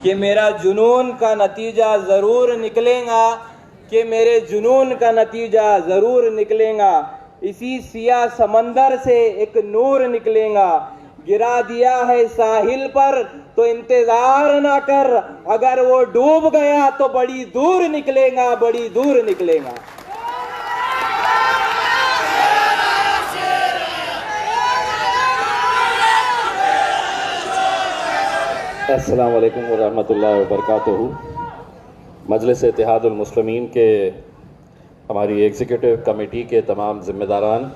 कि मेरा जुनून का नतीजा ज़रूर निकलेगा, कि मेरे जुनून का नतीजा ज़रूर निकलेगा। इसी सिया समंदर से एक नूर निकलेगा। गिरा दिया है साहिल पर तो इंतजार ना कर, अगर वो डूब गया तो बड़ी दूर निकलेगा, बड़ी दूर निकलेगा। अस्सलाम वालेकुम व रहमतुल्लाहि व बरकातुहू। मजलिस इत्तेहादुल मुस्लिमीन के हमारी एग्जीक्यूटिव कमेटी के तमाम ज़िम्मेदारान,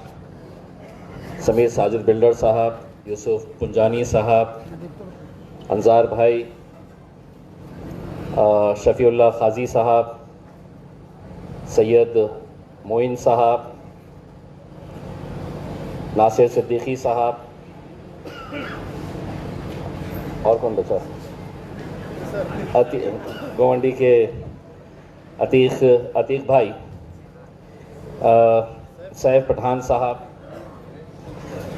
समीर साजिद बिल्डर साहब, यूसुफ पुंजानी साहब, अंजार भाई, शफ़ीउल्लाह खाजी साहब, सैयद मोइन साहब, नासिर सिद्दीकी साहब, और कौन बचा, गोवंडी के अतीक भाई, सैफ पठान साहब।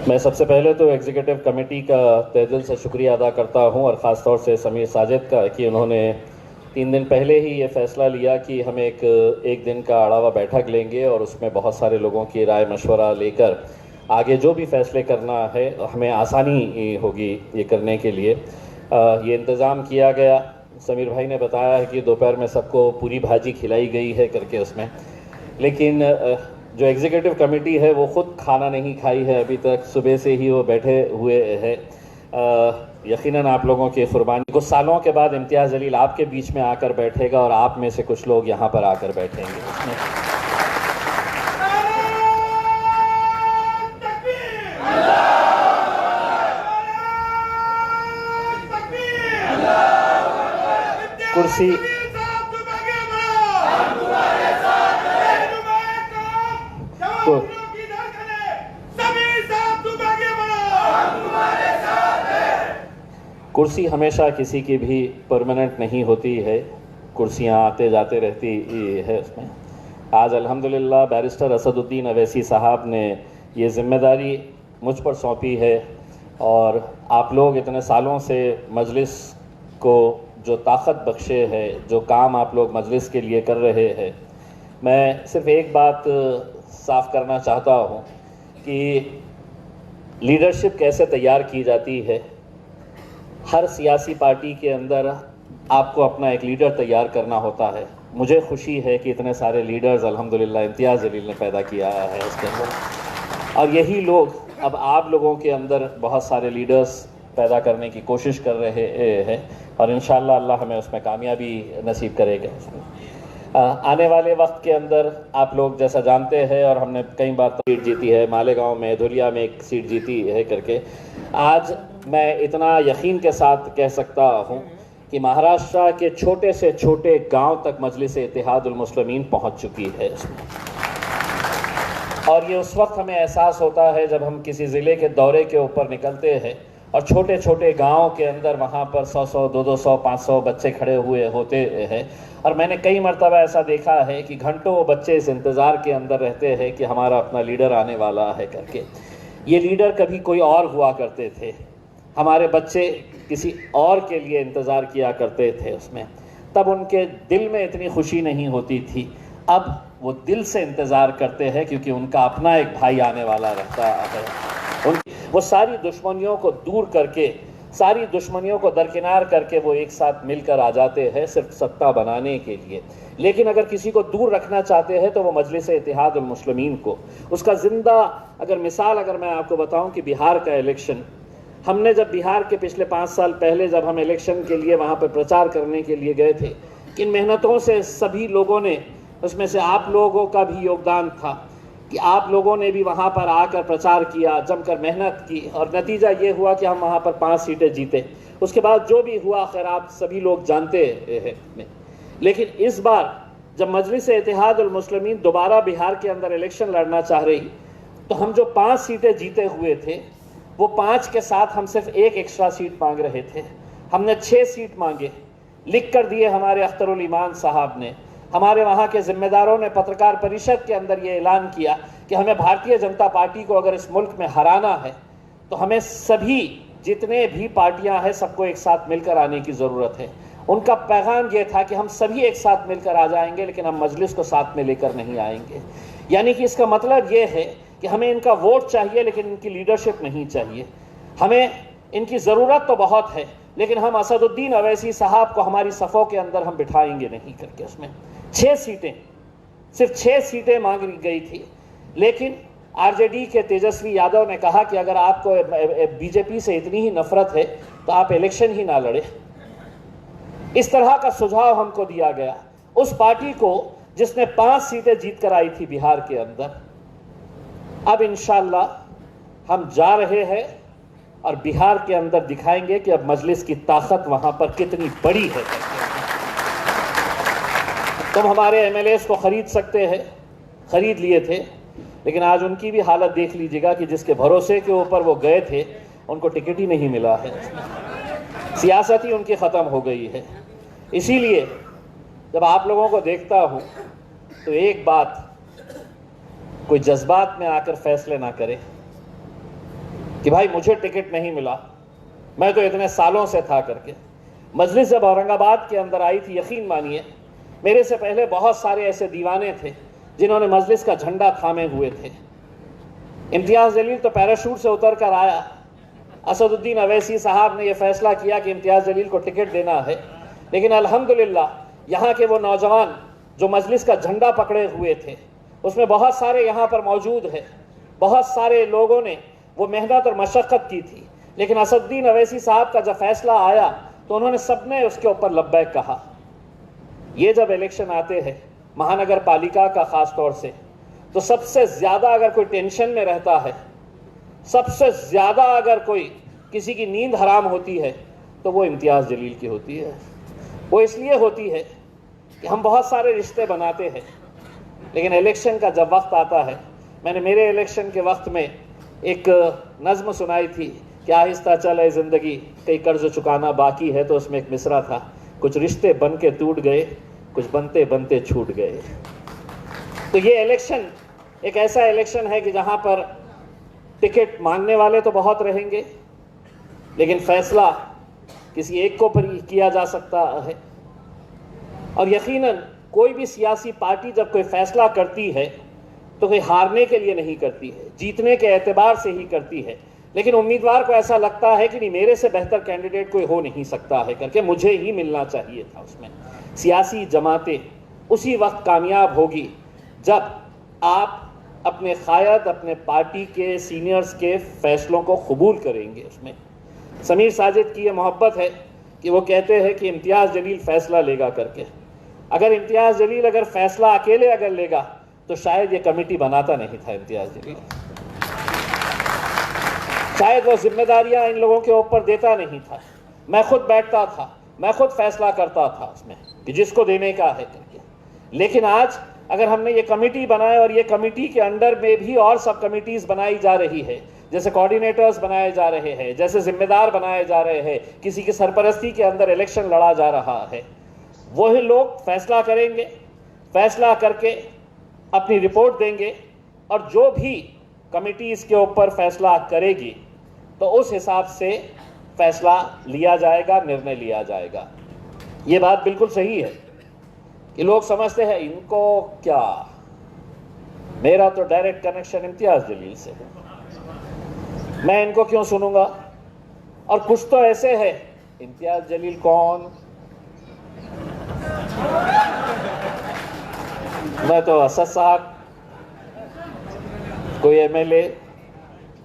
मैं सबसे पहले तो एग्जीक्यूटिव कमेटी का तहे दिल से शुक्रिया अदा करता हूं, और ख़ास तौर से समीर साजिद का, कि उन्होंने 3 दिन पहले ही ये फ़ैसला लिया कि हम एक दिन का अड़ावा बैठक लेंगे और उसमें बहुत सारे लोगों की राय मशवरा लेकर आगे जो भी फ़ैसले करना है हमें आसानी होगी ये करने के लिए। ये इंतज़ाम किया गया। समीर भाई ने बताया है कि दोपहर में सबको पूरी भाजी खिलाई गई है करके उसमें, लेकिन जो एग्जीक्यूटिव कमेटी है वो ख़ुद खाना नहीं खाई है अभी तक, सुबह से ही वो बैठे हुए है। यकीनन आप लोगों की कुर्बानी, कुछ सालों के बाद इम्तियाज़ जलील आपके बीच में आकर बैठेगा और आप में से कुछ लोग यहाँ पर आकर बैठेंगे उसमें। कुर्सी कुर्सी हमेशा किसी की भी परमानेंट नहीं होती है, कुर्सियां आते जाते रहती है उसमें। आज अल्हम्दुलिल्लाह बैरिस्टर असदुद्दीन अवैसी साहब ने ये ज़िम्मेदारी मुझ पर सौंपी है, और आप लोग इतने सालों से मजलिस को जो ताकत बख्शे है, जो काम आप लोग मजलिस के लिए कर रहे हैं, मैं सिर्फ एक बात साफ़ करना चाहता हूँ कि लीडरशिप कैसे तैयार की जाती है। हर सियासी पार्टी के अंदर आपको अपना एक लीडर तैयार करना होता है। मुझे खुशी है कि इतने सारे लीडर्स अल्हम्दुलिल्लाह इम्तियाज़ जलील ने पैदा किया है उसके अंदर, और यही लोग अब आप लोगों के अंदर बहुत सारे लीडर्स पैदा करने की कोशिश कर रहे हैं, और इंशाअल्लाह अल्लाह हमें उसमें कामयाबी नसीब करेगा। आने वाले वक्त के अंदर आप लोग जैसा जानते हैं, और हमने कई बार सीट जीती है, मालेगांव में, धुलिया में एक सीट जीती है करके, आज मैं इतना यकीन के साथ कह सकता हूँ कि महाराष्ट्र के छोटे से छोटे गांव तक मजलिस इत्तेहादुल मुस्लिमीन पहुँच चुकी है उसमें। और ये उस वक्त हमें एहसास होता है जब हम किसी ज़िले के दौरे के ऊपर निकलते हैं और छोटे छोटे गाँव के अंदर वहाँ पर 100-100, 200-200, 500 बच्चे खड़े हुए होते हैं, और मैंने कई मरतबा ऐसा देखा है कि घंटों वो बच्चे इस इंतज़ार के अंदर रहते हैं कि हमारा अपना लीडर आने वाला है करके। ये लीडर कभी कोई और हुआ करते थे, हमारे बच्चे किसी और के लिए इंतज़ार किया करते थे उसमें, तब उनके दिल में इतनी खुशी नहीं होती थी। अब वो दिल से इंतज़ार करते हैं क्योंकि उनका अपना एक भाई आने वाला रहता है। वो सारी दुश्मनियों को दूर करके, सारी दुश्मनियों को दरकिनार करके वो एक साथ मिलकर आ जाते हैं सिर्फ सत्ता बनाने के लिए। लेकिन अगर किसी को दूर रखना चाहते हैं तो वो मजलिस इत्तेहादुल मुस्लिमीन को, उसका ज़िंदा अगर मिसाल अगर मैं आपको बताऊं कि बिहार का इलेक्शन, हमने जब बिहार के पिछले 5 साल पहले जब हम इलेक्शन के लिए वहाँ पर प्रचार करने के लिए गए थे, इन मेहनतों से सभी लोगों ने, उसमें से आप लोगों का भी योगदान था कि आप लोगों ने भी वहाँ पर आकर प्रचार किया, जमकर मेहनत की, और नतीजा ये हुआ कि हम वहाँ पर 5 सीटें जीते। उसके बाद जो भी हुआ खैर आप सभी लोग जानते हैं। लेकिन इस बार जब मजलिस इत्तेहादुल मुस्लिमीन दोबारा बिहार के अंदर इलेक्शन लड़ना चाह रही, तो हम जो 5 सीटें जीते हुए थे, वो 5 के साथ हम सिर्फ एक एक्स्ट्रा सीट मांग रहे थे। हमने 6 सीट मांगे, लिख कर दिए हमारे अख्तरुल ईमान साहब ने। हमारे वहाँ के ज़िम्मेदारों ने पत्रकार परिषद के अंदर ये ऐलान किया कि हमें भारतीय जनता पार्टी को अगर इस मुल्क में हराना है तो हमें सभी जितने भी पार्टियां हैं सबको एक साथ मिलकर आने की ज़रूरत है। उनका पैगाम ये था कि हम सभी एक साथ मिलकर आ जाएंगे, लेकिन हम मजलिस को साथ में लेकर नहीं आएंगे। यानी कि इसका मतलब ये है कि हमें इनका वोट चाहिए, लेकिन इनकी लीडरशिप नहीं चाहिए। हमें इनकी ज़रूरत तो बहुत है, लेकिन हम असदुद्दीन अवैसी साहब को हमारी सफ़ों के अंदर हम बिठाएंगे नहीं करके। उसमें 6 सीटें, सिर्फ 6 सीटें मांगी गई थी, लेकिन आरजेडी के तेजस्वी यादव ने कहा कि अगर आपको बीजेपी से इतनी ही नफरत है तो आप इलेक्शन ही ना लड़े। इस तरह का सुझाव हमको दिया गया, उस पार्टी को जिसने 5 सीटें जीत कर आई थी बिहार के अंदर। अब इंशाअल्लाह हम जा रहे हैं और बिहार के अंदर दिखाएंगे कि अब मजलिस की ताकत वहां पर कितनी बड़ी है। तुम हमारे एमएलएस को खरीद सकते हैं, खरीद लिए थे, लेकिन आज उनकी भी हालत देख लीजिएगा कि जिसके भरोसे के ऊपर वो गए थे उनको टिकट ही नहीं मिला है। सियासत ही उनकी ख़त्म हो गई है। इसीलिए जब आप लोगों को देखता हूँ तो एक बात, कोई जज्बात में आकर फैसले ना करे कि भाई मुझे टिकट नहीं मिला, मैं तो इतने सालों से था करके। मजलिस जब औरंगाबाद के अंदर आई थी, यकीन मानिए मेरे से पहले बहुत सारे ऐसे दीवाने थे जिन्होंने मजलिस का झंडा थामे हुए थे। इम्तियाज़ जलील तो पैराशूट से उतर कर आया, असदुद्दीन अवैसी साहब ने यह फैसला किया कि इम्तियाज़ जलील को टिकट देना है, लेकिन अल्हम्दुलिल्लाह यहाँ के वो नौजवान जो मजलिस का झंडा पकड़े हुए थे, उसमें बहुत सारे यहाँ पर मौजूद हैं। बहुत सारे लोगों ने वो मेहनत और मशक्क़त की थी, लेकिन असदुद्दीन अवैसी साहब का जब फैसला आया तो उन्होंने सबने उसके ऊपर लब्बैक कहा। ये जब इलेक्शन आते हैं महानगर पालिका का ख़ास तौर से, तो सबसे ज़्यादा अगर कोई टेंशन में रहता है, सबसे ज़्यादा अगर कोई किसी की नींद हराम होती है तो वो इम्तियाज़ जलील की होती है। वो इसलिए होती है कि हम बहुत सारे रिश्ते बनाते हैं, लेकिन इलेक्शन का जब वक्त आता है, मैंने मेरे इलेक्शन के वक्त में एक नज़्म सुनाई थी कि आहिस्ता चले ज़िंदगी कई कर्ज चुकाना बाकी है, तो उसमें एक मिसरा था, कुछ रिश्ते बन के टूट गए, कुछ बनते बनते छूट गए। तो ये इलेक्शन एक ऐसा इलेक्शन है कि जहाँ पर टिकट मांगने वाले तो बहुत रहेंगे, लेकिन फैसला किसी एक को पर किया जा सकता है। और यकीनन कोई भी सियासी पार्टी जब कोई फैसला करती है तो कोई हारने के लिए नहीं करती है, जीतने के एतबार से ही करती है। लेकिन उम्मीदवार को ऐसा लगता है कि नहीं, मेरे से बेहतर कैंडिडेट कोई हो नहीं सकता है करके, मुझे ही मिलना चाहिए था। उसमें सियासी जमातें उसी वक्त कामयाब होगी जब आप अपने क़ायद, अपने पार्टी के सीनियर्स के फ़ैसलों को कबूल करेंगे। उसमें समीर साजिद की ये मोहब्बत है कि वो कहते हैं कि इम्तियाज़ जलील फ़ैसला लेगा करके। अगर इम्तियाज़ जलील अगर फ़ैसला अकेले अगर लेगा तो शायद ये कमेटी बनाता नहीं था इम्तियाज़ जलील, शायद वो जिम्मेदारियां इन लोगों के ऊपर देता नहीं था। मैं खुद बैठता था, मैं खुद फैसला करता था उसमें कि जिसको देने का है करके। लेकिन आज अगर हमने ये कमेटी बनाए और ये कमेटी के अंडर में भी और सब कमिटीज़ बनाई जा रही है, जैसे कोऑर्डिनेटर्स बनाए जा रहे हैं, जैसे जिम्मेदार बनाए जा रहे हैं, किसी की सरपरस्ती के अंदर इलेक्शन लड़ा जा रहा है, वही लोग फैसला करेंगे, फैसला करके अपनी रिपोर्ट देंगे, और जो भी कमेटी इसके ऊपर फैसला करेगी तो उस हिसाब से फैसला लिया जाएगा, निर्णय लिया जाएगा। ये बात बिल्कुल सही है कि लोग समझते हैं इनको क्या, मेरा तो डायरेक्ट कनेक्शन इम्तियाज़ जलील से है, मैं इनको क्यों सुनूंगा। और कुछ तो ऐसे है, इम्तियाज़ जलील कौन, मैं तो असद साहब, कोई एमएलए,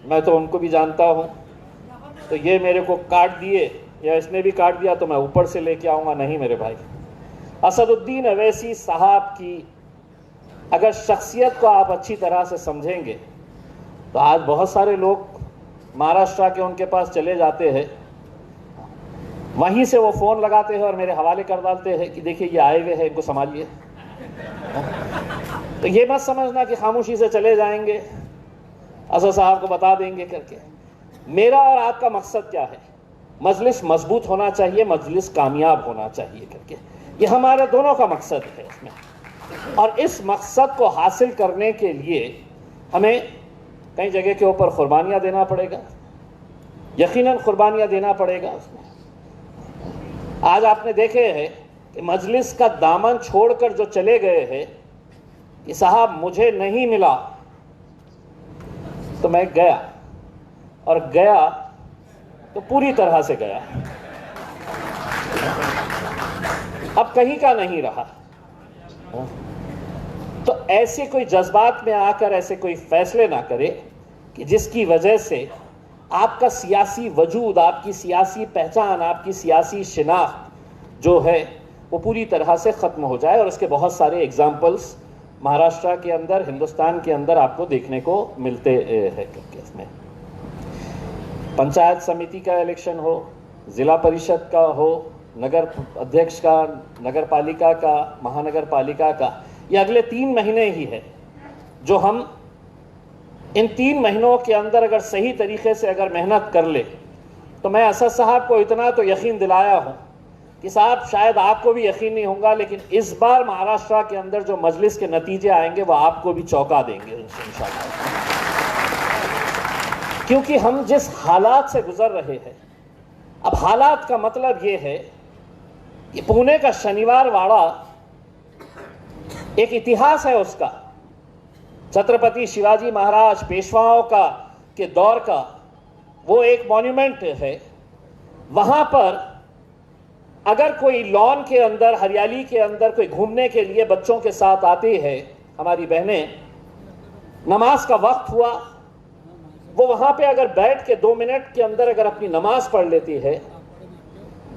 मैं तो उनको भी जानता हूँ, तो ये मेरे को काट दिए या इसने भी काट दिया तो मैं ऊपर से लेके आऊँगा। नहीं मेरे भाई, असदुद्दीन अवैसी साहब की अगर शख्सियत को आप अच्छी तरह से समझेंगे तो आज बहुत सारे लोग महाराष्ट्र के उनके पास चले जाते हैं, वहीं से वो फ़ोन लगाते हैं और मेरे हवाले कर डालते हैं कि देखिए ये आए हुए हैं, इनको संभालिए। तो ये मत समझना कि खामोशी से चले जाएंगे, असद साहब को बता देंगे करके। मेरा और आपका मकसद क्या है, मजलिस मजबूत होना चाहिए, मजलिस कामयाब होना चाहिए करके, ये हमारे दोनों का मकसद है इसमें। और इस मकसद को हासिल करने के लिए हमें कई जगह के ऊपर कुर्बानियाँ देना पड़ेगा, यकीनन कुर्बानियाँ देना पड़ेगा उसमें। आज आपने देखे हैं कि मजलिस का दामन छोड़कर जो चले गए हैं कि साहब मुझे नहीं मिला तो मैं गया, और गया तो पूरी तरह से गया, अब कहीं का नहीं रहा। तो ऐसे कोई जज्बात में आकर ऐसे कोई फैसले ना करे कि जिसकी वजह से आपका सियासी वजूद, आपकी सियासी पहचान, आपकी सियासी शिनाख्त जो है वो पूरी तरह से ख़त्म हो जाए। और उसके बहुत सारे एग्जाम्पल्स महाराष्ट्र के अंदर, हिंदुस्तान के अंदर आपको देखने को मिलते हैं। इसमें पंचायत समिति का इलेक्शन हो, ज़िला परिषद का हो, नगर अध्यक्ष का, नगर पालिका का, महानगर पालिका का, ये अगले 3 महीने ही है जो हम इन 3 महीनों के अंदर अगर सही तरीके से अगर मेहनत कर ले तो मैं असद साहब को इतना तो यकीन दिलाया हूँ कि साहब शायद आपको भी यकीन नहीं होगा, लेकिन इस बार महाराष्ट्र के अंदर जो मजलिस के नतीजे आएंगे वो आपको भी चौंका देंगे इंशाअल्लाह। क्योंकि हम जिस हालात से गुजर रहे हैं, अब हालात का मतलब ये है कि पुणे का शनिवार वाड़ा एक इतिहास है उसका, छत्रपति शिवाजी महाराज पेशवाओं का के दौर का वो एक मॉन्यूमेंट है। वहां पर अगर कोई लॉन के अंदर, हरियाली के अंदर कोई घूमने के लिए बच्चों के साथ आती है हमारी बहनें, नमाज का वक्त हुआ, वो वहां पे अगर बैठ के 2 मिनट के अंदर अगर अपनी नमाज पढ़ लेती है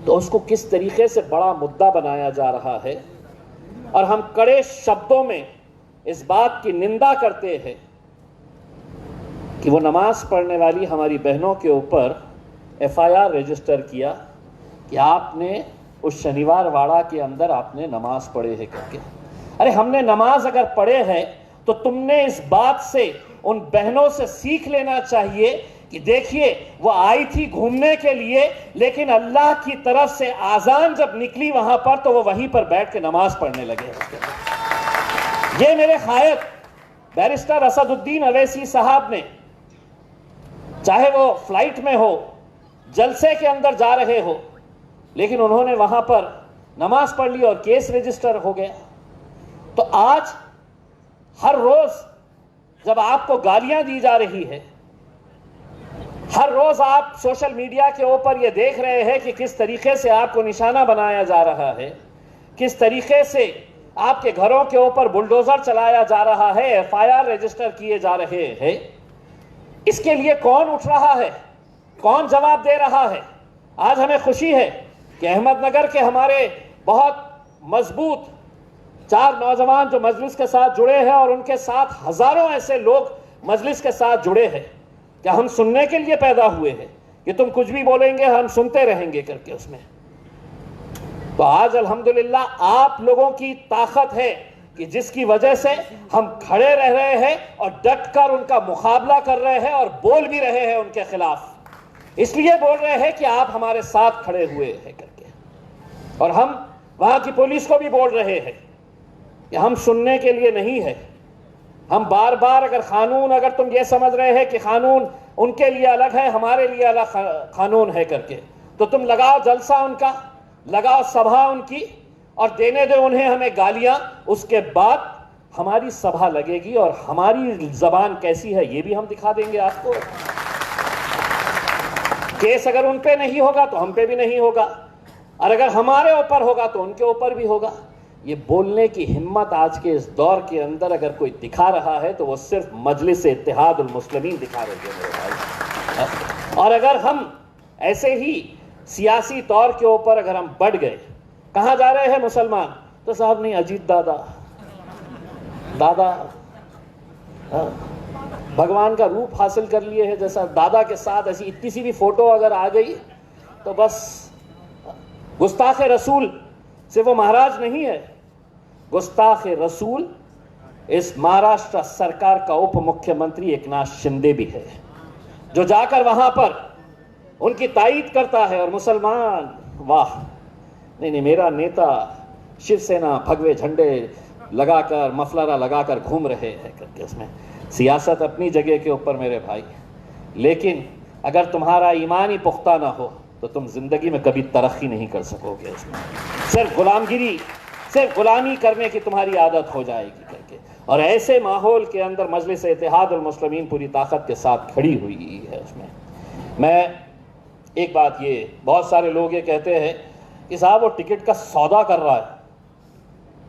तो उसको किस तरीके से बड़ा मुद्दा बनाया जा रहा है। और हम कड़े शब्दों में इस बात की निंदा करते हैं कि वो नमाज पढ़ने वाली हमारी बहनों के ऊपर FIR रजिस्टर किया कि आपने उस शनिवार वाड़ा के अंदर आपने नमाज पढ़े है करके। अरे हमने नमाज अगर पढ़े हैं तो तुमने इस बात से उन बहनों से सीख लेना चाहिए कि देखिए वो आई थी घूमने के लिए, लेकिन अल्लाह की तरफ से आजान जब निकली वहां पर तो वो वहीं पर बैठ के नमाज पढ़ने लगे। ये मेरे कायद बैरिस्टर असदुद्दीन अवैसी साहब ने, चाहे वो फ्लाइट में हो, जलसे के अंदर जा रहे हो, लेकिन उन्होंने वहां पर नमाज पढ़ ली और केस रजिस्टर हो गया। तो आज हर रोज जब आपको गालियां दी जा रही है, हर रोज आप सोशल मीडिया के ऊपर ये देख रहे हैं कि किस तरीके से आपको निशाना बनाया जा रहा है, किस तरीके से आपके घरों के ऊपर बुलडोजर चलाया जा रहा है, FIR रजिस्टर किए जा रहे हैं, इसके लिए कौन उठ रहा है, कौन जवाब दे रहा है? आज हमें खुशी है कि अहमदनगर के हमारे बहुत मजबूत 4 नौजवान जो मजलिस के साथ जुड़े हैं और उनके साथ हजारों ऐसे लोग मजलिस के साथ जुड़े हैं, क्या हम सुनने के लिए पैदा हुए हैं कि तुम कुछ भी बोलेंगे हम सुनते रहेंगे करके उसमें। तो आज अल्हम्दुलिल्लाह आप लोगों की ताकत है कि जिसकी वजह से हम खड़े रह रहे हैं और डटकर उनका मुकाबला कर रहे हैं और बोल भी रहे हैं उनके खिलाफ। इसलिए बोल रहे हैं कि आप हमारे साथ खड़े हुए हैं करके। और हम वहां की पुलिस को भी बोल रहे हैं कि हम सुनने के लिए नहीं है। हम बार बार अगर कानून, अगर तुम ये समझ रहे हैं कि कानून उनके लिए अलग है, हमारे लिए अलग कानून है करके, तो तुम लगाओ जलसा उनका, लगाओ सभा उनकी और देने दो उन्हें हमें गालियां। उसके बाद हमारी सभा लगेगी और हमारी जबान कैसी है ये भी हम दिखा देंगे आपको। केस अगर उन पे नहीं होगा तो हम पे भी नहीं होगा, और अगर हमारे ऊपर होगा तो उनके ऊपर भी होगा। ये बोलने की हिम्मत आज के इस दौर के अंदर अगर कोई दिखा रहा है तो वो सिर्फ मजलिस इत्तेहादुल मुस्लिमीन दिखा रही है मेरे भाई। और अगर हम ऐसे ही सियासी तौर के ऊपर अगर हम बढ़ गए, कहाँ जा रहे हैं मुसलमान, तो साहब नहीं अजीत दादा भगवान का रूप हासिल कर लिए है, जैसा दादा के साथ ऐसी इतनी सी भी फोटो अगर आ गई तो बस गुस्ताख रसूल से वो महाराज नहीं है। गुस्ताख रसूल इस महाराष्ट्र सरकार का उप मुख्यमंत्री एकनाथ शिंदे भी है, जो जाकर वहां पर उनकी तायीद करता है। और मुसलमान वाह नहीं, मेरा नेता शिवसेना भगवे झंडे लगाकर, मफलरा लगाकर घूम रहे हैं करके। उसमें सियासत अपनी जगह के ऊपर मेरे भाई, लेकिन अगर तुम्हारा ईमान ही पुख्ता ना हो, तो तुम जिंदगी में कभी तरक्की नहीं कर सकोगे। इसमें सिर्फ गुलामी करने की तुम्हारी आदत हो जाएगी करके। और ऐसे माहौल के अंदर मजलिस इत्तेहादुल मुस्लिमीन पूरी ताकत के साथ खड़ी हुई है। उसमें मैं एक बात, ये बहुत सारे लोग ये कहते हैं कि साहब वो टिकट का सौदा कर रहा है,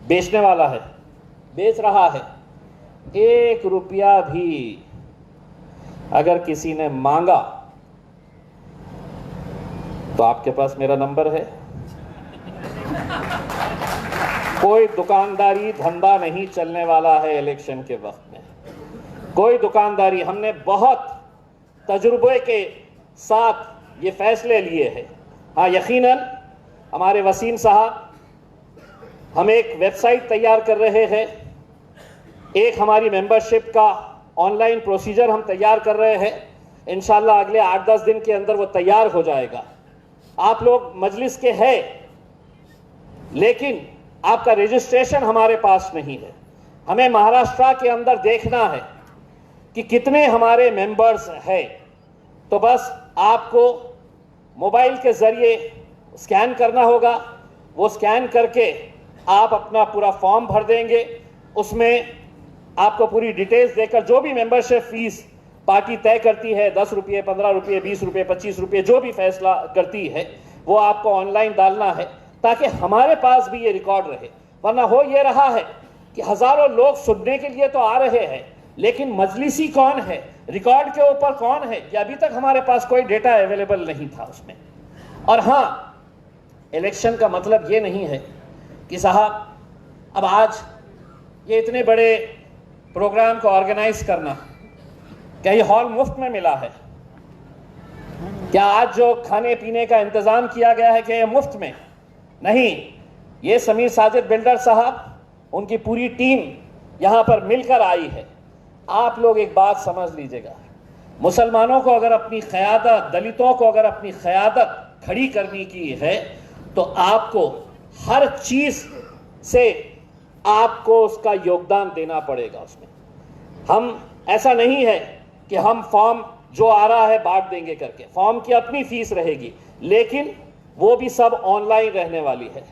बेचने वाला है, बेच रहा है। 1 रुपया भी अगर किसी ने मांगा तो आपके पास मेरा नंबर है। कोई दुकानदारी धंधा नहीं चलने वाला है इलेक्शन के वक्त में, कोई दुकानदारी। हमने बहुत तजुर्बे के साथ ये फैसले लिए हैं। हाँ, यकीनन हमारे वसीम साहब, हम एक वेबसाइट तैयार कर रहे हैं, एक हमारी मेंबरशिप का ऑनलाइन प्रोसीजर हम तैयार कर रहे हैं। इंशाल्लाह अगले 8-10 दिन के अंदर वो तैयार हो जाएगा। आप लोग मजलिस के हैं, लेकिन आपका रजिस्ट्रेशन हमारे पास नहीं है। हमें महाराष्ट्र के अंदर देखना है कि कितने हमारे मेंबर्स हैं। तो बस आपको मोबाइल के ज़रिए स्कैन करना होगा। वो स्कैन करके आप अपना पूरा फॉर्म भर देंगे। उसमें आपको पूरी डिटेल्स देकर जो भी मेंबरशिप फीस पार्टी तय करती है, 10 रुपये, 15 रुपये, 20 रुपये, 25 रुपये, जो भी फैसला करती है, वो आपको ऑनलाइन डालना है ताकि हमारे पास भी ये रिकॉर्ड रहे। वरना हो ये रहा है कि हज़ारों लोग सुनने के लिए तो आ रहे हैं, लेकिन मजलिसी कौन है, रिकॉर्ड के ऊपर कौन है, ये अभी तक हमारे पास कोई डेटा अवेलेबल नहीं था उसमें। और हाँ, इलेक्शन का मतलब ये नहीं है कि साहब अब आज ये इतने बड़े प्रोग्राम को ऑर्गेनाइज करना, क्या ये हॉल मुफ्त में मिला है? क्या आज जो खाने पीने का इंतजाम किया गया है क्या ये मुफ्त में? नहीं, ये समीर साजिद बिल्डर साहब, उनकी पूरी टीम यहाँ पर मिलकर आई है। आप लोग एक बात समझ लीजिएगा, मुसलमानों को अगर अपनी क़यादत, दलितों को अगर अपनी क़यादत खड़ी करनी की है तो आपको हर चीज़ से आपको उसका योगदान देना पड़ेगा। उसमें हम, ऐसा नहीं है कि हम फॉर्म जो आ रहा है बांट देंगे करके। फॉर्म की अपनी फीस रहेगी, लेकिन वो भी सब ऑनलाइन रहने वाली है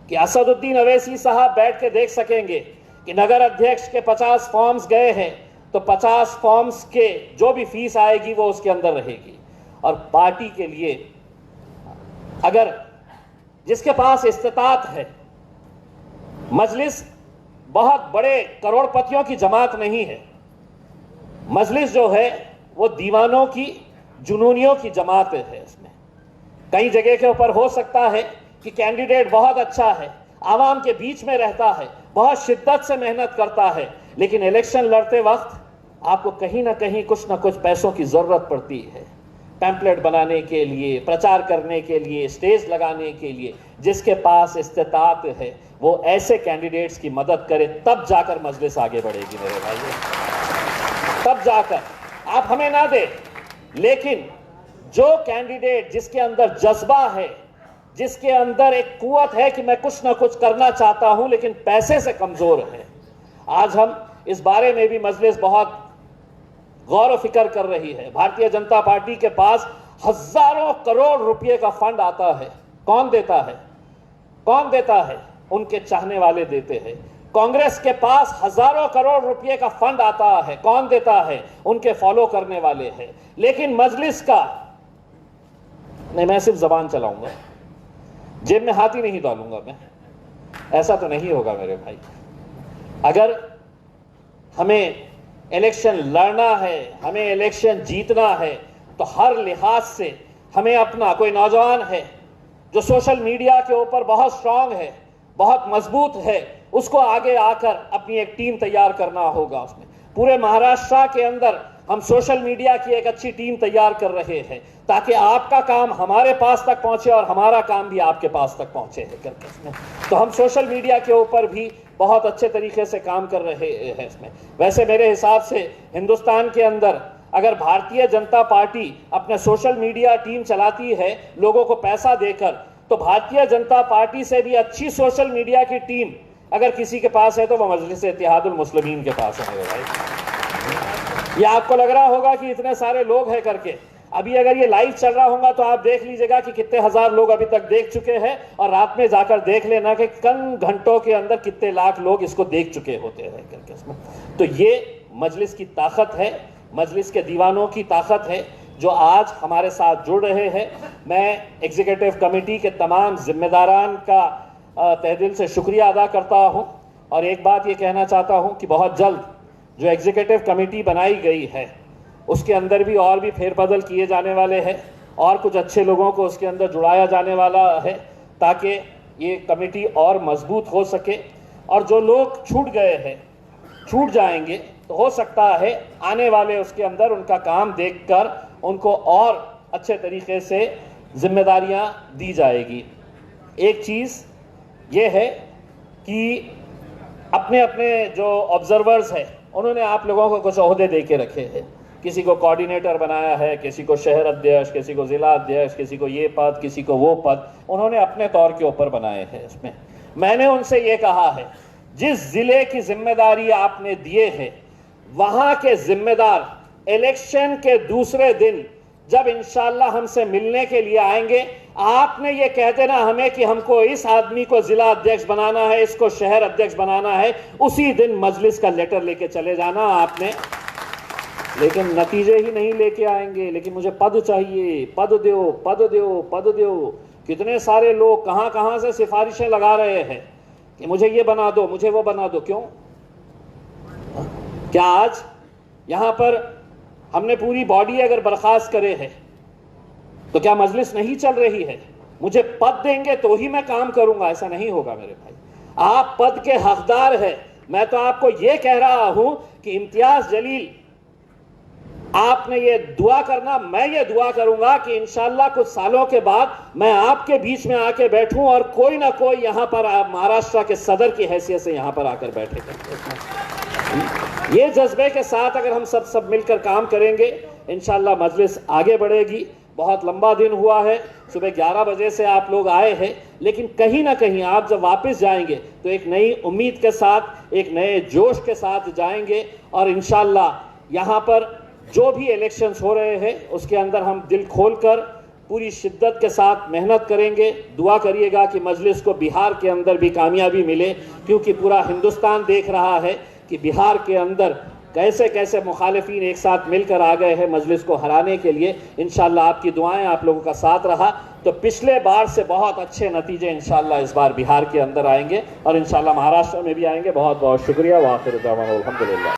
कि असदुद्दीन अवैसी साहब बैठ के देख सकेंगे कि नगर अध्यक्ष के 50 फॉर्म्स गए हैं तो 50 फॉर्म्स के जो भी फीस आएगी वो उसके अंदर रहेगी। और पार्टी के लिए अगर जिसके पास इस्तिताअत है, मजलिस बहुत बड़े करोड़पतियों की जमात नहीं है। मजलिस जो है वो दीवानों की, जुनूनियों की जमात है। इसमें कई जगह के ऊपर हो सकता है कि कैंडिडेट बहुत अच्छा है, आवाम के बीच में रहता है, बहुत शिद्दत से मेहनत करता है, लेकिन इलेक्शन लड़ते वक्त आपको कहीं ना कहीं कुछ ना कुछ पैसों की ज़रूरत पड़ती है, पैम्पलेट बनाने के लिए, प्रचार करने के लिए, स्टेज लगाने के लिए। जिसके पास इस्तिताअत है वो ऐसे कैंडिडेट्स की मदद करे, तब जाकर मजलिस आगे बढ़ेगी मेरे भाई, तब जाकर। आप हमें ना दे, लेकिन जो कैंडिडेट जिसके अंदर जज्बा है, जिसके अंदर एक कुव्वत है कि मैं कुछ ना कुछ करना चाहता हूं लेकिन पैसे से कमजोर है, आज हम इस बारे में भी मजलिस बहुत गौर व फिक्र कर रही है। भारतीय जनता पार्टी के पास हजारों करोड़ रुपए का फंड आता है। कौन देता है? कौन देता है? उनके चाहने वाले देते हैं। कांग्रेस के पास हजारों करोड़ रुपए का फंड आता है। कौन देता है? उनके फॉलो करने वाले हैं। लेकिन मजलिस का नहीं, मैं सिर्फ जबान चलाऊंगा, जेब में हाथ ही नहीं डालूंगा मैं। ऐसा तो नहीं होगा मेरे भाई। अगर हमें इलेक्शन लड़ना है, हमें इलेक्शन जीतना है, तो हर लिहाज से हमें अपना, कोई नौजवान है जो सोशल मीडिया के ऊपर बहुत स्ट्रांग है, बहुत मजबूत है, उसको आगे आकर अपनी एक टीम तैयार करना होगा। उसमें पूरे महाराष्ट्र के अंदर हम सोशल मीडिया की एक अच्छी टीम तैयार कर रहे हैं ताकि आपका काम हमारे पास तक पहुंचे और हमारा काम भी आपके पास तक पहुंचे है करके। इसमें तो हम सोशल मीडिया के ऊपर भी बहुत अच्छे तरीके से काम कर रहे हैं। इसमें वैसे मेरे हिसाब से हिंदुस्तान के अंदर अगर भारतीय जनता पार्टी अपने सोशल मीडिया टीम चलाती है लोगों को पैसा देकर, तो भारतीय जनता पार्टी से भी अच्छी सोशल मीडिया की टीम अगर किसी के पास है तो वह मजलिस इत्तेहादुल मुस्लिमीन के पास है मेरे भाई। ये आपको लग रहा होगा कि इतने सारे लोग हैं करके, अभी अगर ये लाइव चल रहा होगा तो आप देख लीजिएगा कि कितने हजार लोग अभी तक देख चुके हैं, और रात में जाकर देख लेना कि कई घंटों के अंदर कितने लाख लोग इसको देख चुके होते हैं करके इसमें। तो ये मजलिस की ताकत है, मजलिस के दीवानों की ताकत है जो आज हमारे साथ जुड़ रहे हैं। मैं एग्जीक्यूटिव कमेटी के तमाम जिम्मेदारान का तहे दिल से शुक्रिया अदा करता हूं, और एक बात ये कहना चाहता हूं कि बहुत जल्द जो एग्जीक्यूटिव कमेटी बनाई गई है उसके अंदर भी और भी फेरबदल किए जाने वाले हैं, और कुछ अच्छे लोगों को उसके अंदर जुड़ाया जाने वाला है ताकि ये कमेटी और मजबूत हो सके। और जो लोग छूट गए हैं, छूट जाएंगे, तो हो सकता है आने वाले उसके अंदर उनका काम देखकर उनको और अच्छे तरीके से जिम्मेदारियां दी जाएगी। एक चीज़ ये है कि अपने अपने जो ऑब्जर्वर्स हैं उन्होंने आप लोगों को कुछ ओहदे दे के रखे हैं। किसी को कोऑर्डिनेटर बनाया है, किसी को शहर अध्यक्ष, किसी को ज़िला अध्यक्ष, किसी को ये पद, किसी को वो पद, उन्होंने अपने तौर के ऊपर बनाए हैं। इसमें मैंने उनसे ये कहा है, जिस ज़िले की जिम्मेदारी आपने दिए हैं वहाँ के जिम्मेदार इलेक्शन के दूसरे दिन जब इंशाल्लाह हमसे मिलने के लिए आएंगे, आपने ये कह देना हमें कि हमको इस आदमी को जिला अध्यक्ष बनाना है, इसको शहर अध्यक्ष बनाना है, उसी दिन मजलिस का लेटर लेके चले जाना आपने। लेकिन नतीजे ही नहीं लेके आएंगे, लेकिन मुझे पद चाहिए, पद दो, पद दो, पद दो। कितने सारे लोग कहां कहां से सिफारिशें लगा रहे हैं कि मुझे ये बना दो, मुझे वो बना दो। क्यों? क्या आज यहां पर हमने पूरी बॉडी अगर बर्खास्त करे है तो क्या मजलिस नहीं चल रही है? मुझे पद देंगे तो ही मैं काम करूंगा, ऐसा नहीं होगा मेरे भाई। आप पद के हकदार हैं। मैं तो आपको यह कह रहा हूं कि इम्तियाज जलील, आपने ये दुआ करना, मैं ये दुआ करूंगा कि इंशाल्लाह कुछ सालों के बाद मैं आपके बीच में आके बैठूं और कोई ना कोई यहां पर महाराष्ट्र के सदर की हैसियत से यहां पर आकर बैठे। ये जज्बे के साथ अगर हम सब मिलकर काम करेंगे, इंशाल्लाह मजलिस आगे बढ़ेगी। बहुत लंबा दिन हुआ है, सुबह 11 बजे से आप लोग आए हैं, लेकिन कहीं ना कहीं आप जब वापस जाएंगे तो एक नई उम्मीद के साथ, एक नए जोश के साथ जाएंगे, और इंशाल्लाह यहाँ पर जो भी इलेक्शंस हो रहे हैं उसके अंदर हम दिल खोलकर पूरी शिद्दत के साथ मेहनत करेंगे। दुआ करिएगा कि मजलिस को बिहार के अंदर भी कामयाबी मिले, क्योंकि पूरा हिंदुस्तान देख रहा है कि बिहार के अंदर कैसे कैसे मुखालिफिन एक साथ मिलकर आ गए हैं मजलिस को हराने के लिए। इंशाल्लाह आपकी दुआएं, आप लोगों का साथ रहा तो पिछले बार से बहुत अच्छे नतीजे इंशाल्लाह इस बार बिहार के अंदर आएंगे, और इंशाल्लाह महाराष्ट्र में भी आएंगे। बहुत बहुत शुक्रिया। वाखिर दावाना अल्हम्दुलिल्लाह।